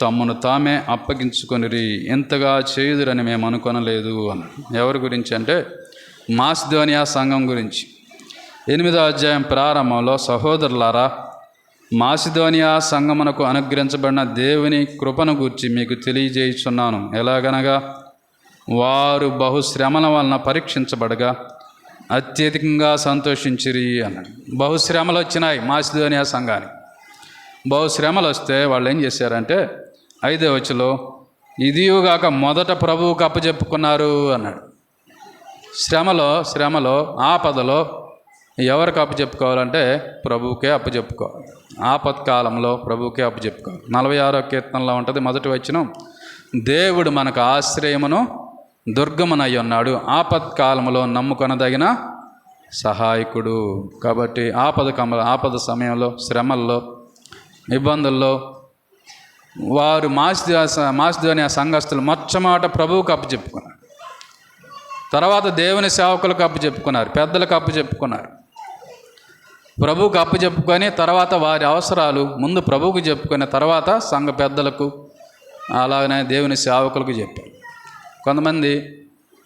తమ్మును తామే అప్పగించుకొనిరి, ఎంతగా చేయుదురని మేము అనుకొనలేదు అని. ఎవరి గురించి అంటే మాసిదోనియా సంఘం గురించి. 8వ అధ్యాయం ప్రారంభంలో, సహోదరులారా, మాసిదోనియా సంఘమునకు అనుగ్రహించబడిన దేవుని కృపను గూర్చి మీకు తెలియజేయుచున్నాను. ఎలాగనగా వారు బహుశ్రమల వలన పరీక్షించబడగా అత్యధికంగా సంతోషించిరి అన్నాడు. బహుశ్రమలు వచ్చినాయి మాసిదోనియా సంఘానికి. బహుశ్రమలు వస్తే వాళ్ళు ఏం చేశారంటే 5వ వచనంలో, ఇదియుగాక మొదట ప్రభువుకు అప్పచెప్పుకున్నారు అన్నాడు. శ్రమలో ఆపదలో ఎవరికి అప్పచెప్పుకోవాలంటే ప్రభువుకే అప్పచెప్పుకోవాలి. ఆపత్కాలంలో ప్రభువుకే అప్పచెప్పుకోవాలి. 46వ కీర్తనలో ఉంటుంది, మొదటి వచనం, దేవుడు మనకు ఆశ్రయమును దుర్గమునై ఉన్నాడు, ఆపత్కాలంలో నమ్ముకొనదగిన సహాయకుడు. కాబట్టి ఆపద సమయంలో, శ్రమల్లో, ఇబ్బందుల్లో వారు మాసిదోనియా సంఘస్థులు మొట్టమొదట ప్రభువుకు అప్పచెప్పుకున్నారు. తర్వాత దేవుని సేవకులకు అప్పచెప్పుకున్నారు, పెద్దలకు అప్పచెప్పుకున్నారు. ప్రభువుకు అప్పచెప్పుకొని తర్వాత వారి అవసరాలు ముందు ప్రభువుకు చెప్పుకొని తర్వాత సంఘ పెద్దలకు అలాగనే దేవుని సేవకులకు చెప్పారు. కొంతమంది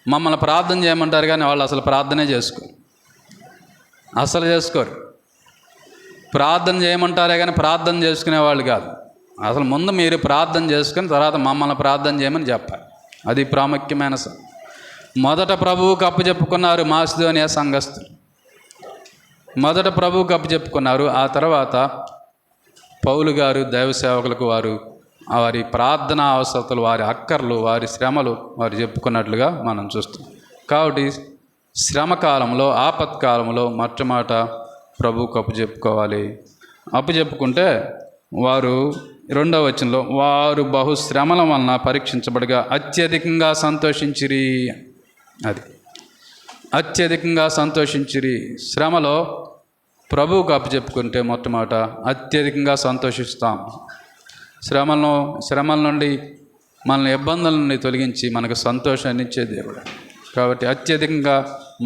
మమ్మల్ని ప్రార్థన చేయమంటారు కానీ వాళ్ళు అసలు ప్రార్థనే చేసుకోరు. ప్రార్థన చేయమంటారే కానీ ప్రార్థన చేసుకునేవాళ్ళు కాదు. అసలు ముందు మీరు ప్రార్థన చేసుకుని తర్వాత మమ్మల్ని ప్రార్థన చేయమని చెప్పాలి. అది ప్రాముఖ్యమైన మొదట ప్రభువుకు అప్పచెప్పుకున్నారు మాసిదోనియా సంఘస్థులు. మొదట ప్రభువుకు అప్పచెప్పుకున్నారు. ఆ తర్వాత పౌలు గారు దైవ సేవకులకు వారి ప్రార్థనా అవసరతలు, వారి అక్కర్లు, వారి శ్రమలు వారు చెప్పుకున్నట్లుగా మనం చూస్తాం. కాబట్టి శ్రమకాలంలో, ఆపత్కాలంలో మొట్టమొదట ప్రభువుకు అప్పచెప్పుకోవాలి. అప్పచెప్పుకుంటే వారు 2వ వచనంలో, వారు బహుశ్రమల వలన పరీక్షించబడగా అత్యధికంగా సంతోషించిరి. అది అత్యధికంగా సంతోషించిరి. శ్రమలో ప్రభువుకు అప్పచెప్పుకుంటే మొట్టమొదట అత్యధికంగా సంతోషిస్తాం. శ్రమల నుండి మన ఇబ్బందుల నుండి తొలగించి మనకు సంతోషాన్ని ఇచ్చే దేవుడు. కాబట్టి అత్యధికంగా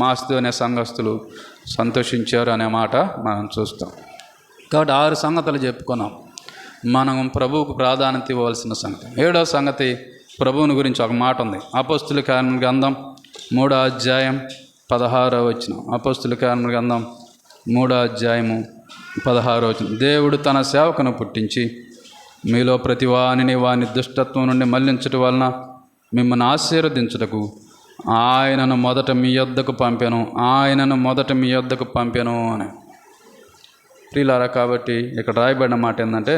మాసిదోనియా సంఘస్థులు సంతోషించారు అనే మాట మనం చూస్తాం. కాబట్టి 6 సంగతులు చెప్పుకున్నాం. మనం ప్రభువుకు ప్రాధాన్యత ఇవ్వవలసిన సంగతి. 7వ సంగతి, ప్రభువుని గురించి ఒక మాట ఉంది. అపోస్తుల కార్యముల గ్రంథం 3వ అధ్యాయం 16వ వచనం. అపోస్తుల కార్యముల గ్రంథం 3వ అధ్యాయము 16వ వచనం. దేవుడు తన సేవకును పుట్టించి మీలో ప్రతి వాని దుష్టత్వం నుండి మళ్లించటం వలన మిమ్మల్ని ఆశీర్వదించుటకు ఆయనను మొదట మీ యొద్దకు పంపెను అని. ప్రియులారా, కాబట్టి ఇక్కడ రాయబడిన మాట ఏంటంటే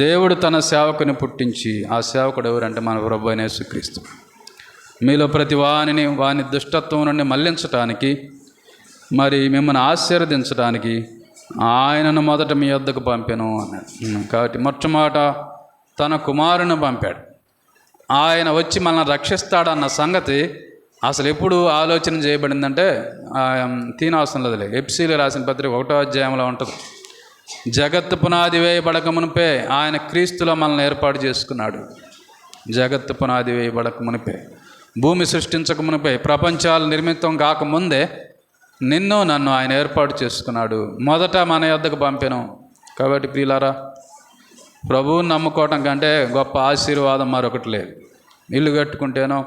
దేవుడు తన సేవకుని పుట్టించి, ఆ సేవకుడు ఎవరంటే మన ప్రభువైన యేసుక్రీస్తు, మీలో ప్రతి వాని దుష్టత్వం నుండి మళ్లించటానికి, మరి మిమ్మల్ని ఆశీర్వదించడానికి ఆయనను మొదట మీ యొద్దకు పంపెను అన్నాడు. కాబట్టి మొట్టమొదట తన కుమారుని పంపాడు. ఆయన వచ్చి మనల్ని రక్షిస్తాడన్న సంగతి అసలు ఎప్పుడు ఆలోచన చేయబడిందంటే తీనవసరం లేదులే. ఎఫ్సీలు రాసిన పత్రిక 1వ అధ్యాయంలో ఉంటుంది. జగత్తు పునాది వేయబడక మునిపే ఆయన క్రీస్తులో మనల్ని ఏర్పాటు చేసుకున్నాడు. జగత్తు పునాది వేయబడక మునిపే, భూమి సృష్టించక మునిపే, ప్రపంచాలు నిర్మితం కాకముందే నన్ను ఆయన ఏర్పాటు చేసుకున్నాడు. మొదట మన యొద్దకు పంపెను. కాబట్టి ప్రియులారా, ప్రభువుని నమ్ముకోవటం కంటే గొప్ప ఆశీర్వాదం మరొకటి లేదు. ఇల్లు కట్టుకుంటేనో,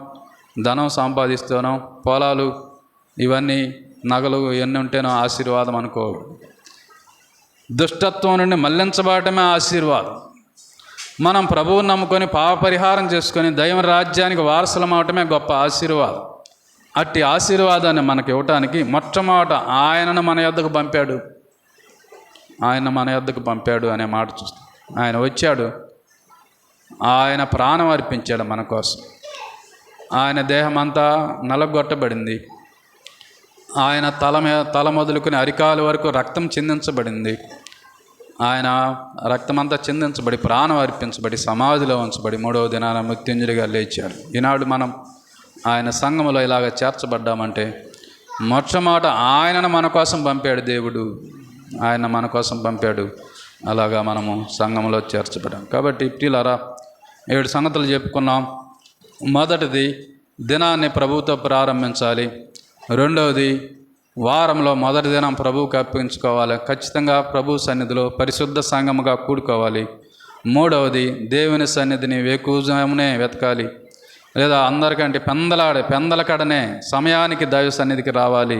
ధనం సంపాదిస్తేనో, పొలాలు, ఇవన్నీ నగలు ఇవన్నీ ఉంటేనో ఆశీర్వాదం అనుకోడు. దుష్టత్వం నుండి మళ్లించబడటమే ఆశీర్వాదం. మనం ప్రభువుని నమ్ముకొని పాప పరిహారం చేసుకొని దైవ రాజ్యానికి వారసులం అవటమే గొప్ప ఆశీర్వాదం. అట్టి ఆశీర్వాదాన్ని మనకి ఇవ్వటానికి మొట్టమొదట ఆయనను మన యొద్దకు పంపాడు అనే మాట చూస్తాం. ఆయన వచ్చాడు, ఆయన ప్రాణం అర్పించాడు మన కోసం. ఆయన దేహమంతా నలగొట్టబడింది. ఆయన తల మొదలుకొని అరికాలు వరకు రక్తం చిందించబడింది. ఆయన రక్తమంతా చిందించబడి ప్రాణం అర్పించబడి సమాధిలో ఉంచబడి 3వ దినాన మృత్యుంజయుడిగా లేచాడు. ఈనాడు మనం ఆయన సంఘములో ఇలాగ చేర్చబడ్డామంటే మొట్టమొదట ఆయనను మన కోసం పంపాడు దేవుడు. ఆయన మన కోసం పంపాడు. అలాగా మనము సంఘంలో చేర్చబడ్డాం. కాబట్టి ప్రియులారా, 7 సంగతులు చెప్పుకున్నాం. మొదటిది, దినాన్ని ప్రభువుతో ప్రారంభించాలి. రెండవది, వారంలో మొదటి దినం ప్రభువుకి అర్పించుకోవాలి. ఖచ్చితంగా ప్రభు సన్నిధిలో పరిశుద్ధ సంఘముగా కూడుకోవాలి. మూడవది, దేవుని సన్నిధిని వేకువజామునే వెతకాలి, లేదా అందరికంటే పెందలకడనే సమయానికి దైవ సన్నిధికి రావాలి.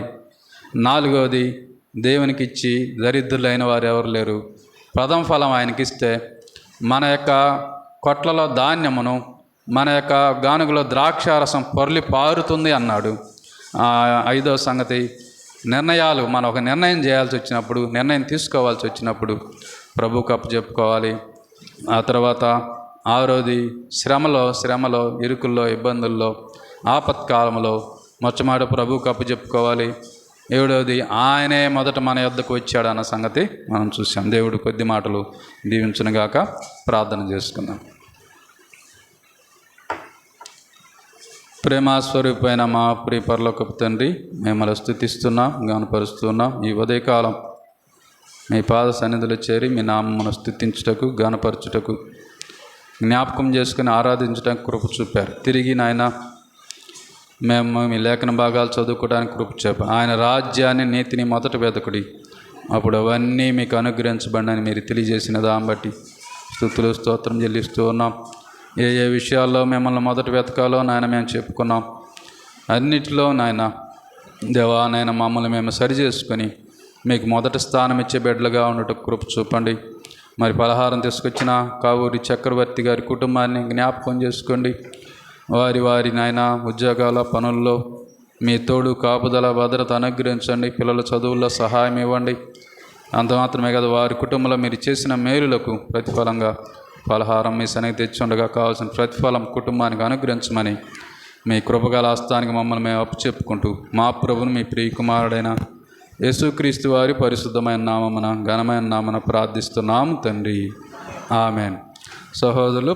నాలుగవది, దేవునికి ఇచ్చి దరిద్రులైన వారు ఎవరు లేరు. ప్రథమ ఫలం ఆయనకి ఇస్తే మన యొక్క కొట్లలో ధాన్యమును, మన యొక్క గానుగలో ద్రాక్షారసం పొర్లి పారుతుంది అన్నాడు. ఐదవ సంగతి, నిర్ణయాలు. మనం ఒక నిర్ణయం చేయాల్సి వచ్చినప్పుడు, నిర్ణయం తీసుకోవాల్సి వచ్చినప్పుడు ప్రభువుకు అప్పచెప్పుకోవాలి. ఆ తర్వాత ఆరోది, శ్రమలో ఇరుకుల్లో, ఇబ్బందుల్లో, ఆపత్కాలంలో మొట్టమొదట ప్రభువుకు అప్పచెప్పుకోవాలి. ఏడవది, ఆయనే మొదట మన యొద్దకు వచ్చాడు అన్న సంగతి మనం చూసాం. దేవుడు కొద్ది మాటలు దీవించునుగాక. ప్రార్థన చేసుకుందాం. ప్రేమాస్వరూపైన మా ప్రియ పరలోకపు తండ్రి, మిమ్మల్ని స్తుతిస్తున్నాం, గానపరుస్తున్నాం. ఈ ఉదయకాలం మీ పాద సన్నిధిలో చేరి మీ నామమును స్తుతించుటకు, గానపరచుటకు, జ్ఞాపకం చేసుకుని ఆరాధించడానికి కృప చూపారు. తిరిగి నాయన మేము మీ లేఖన భాగాలు చదువుకోవడానికి కృప చూపారు. ఆయన రాజ్యాన్ని, నీతిని మొదట వెతకుడి, అప్పుడు అవన్నీ మీకు అనుగ్రహించబడినని మీరు తెలియజేసిన దాన్ని బట్టి స్తుతులు స్తోత్రం చెల్లిస్తూ ఉన్నాం. ఏ ఏ విషయాల్లో మిమ్మల్ని మొదట వెతకాలో నాయన మేము చెప్పుకున్నాం. అన్నిటిలో నాయన దేవా, నాయన మమ్మల్ని మేము సరి చేసుకొని మీకు మొదటి స్థానం ఇచ్చే బిడ్డలుగా ఉండటం కృప చూపండి. మరి పలహారం తీసుకొచ్చిన కావూరి చక్రవర్తి గారి కుటుంబాన్ని జ్ఞాపకం చేసుకోండి. వారి నాయన ఉద్యోగాల, పనుల్లో మీ తోడు, కాపుదల, భద్రత అనుగ్రహించండి. పిల్లల చదువుల్లో సహాయం ఇవ్వండి. అంత మాత్రమే కదా, వారి కుటుంబంలో మీరు చేసిన మేలులకు ప్రతిఫలంగా పలహారం మీ సన్నిధికి తెచ్చుండగా కావాల్సిన ప్రతిఫలం కుటుంబానికి అనుగ్రహించమని మీ కృపగల హస్తానికి మమ్మల్ని మేము అప్పచెప్పుకుంటూ మా ప్రభుని, మీ ప్రియ కుమారుడైన యేసుక్రీస్తు వారి పరిశుద్ధమైన నామమున, ఘనమైన నామమున ప్రార్థిస్తున్నాము తండ్రి. ఆమెన్. సహోదరులు,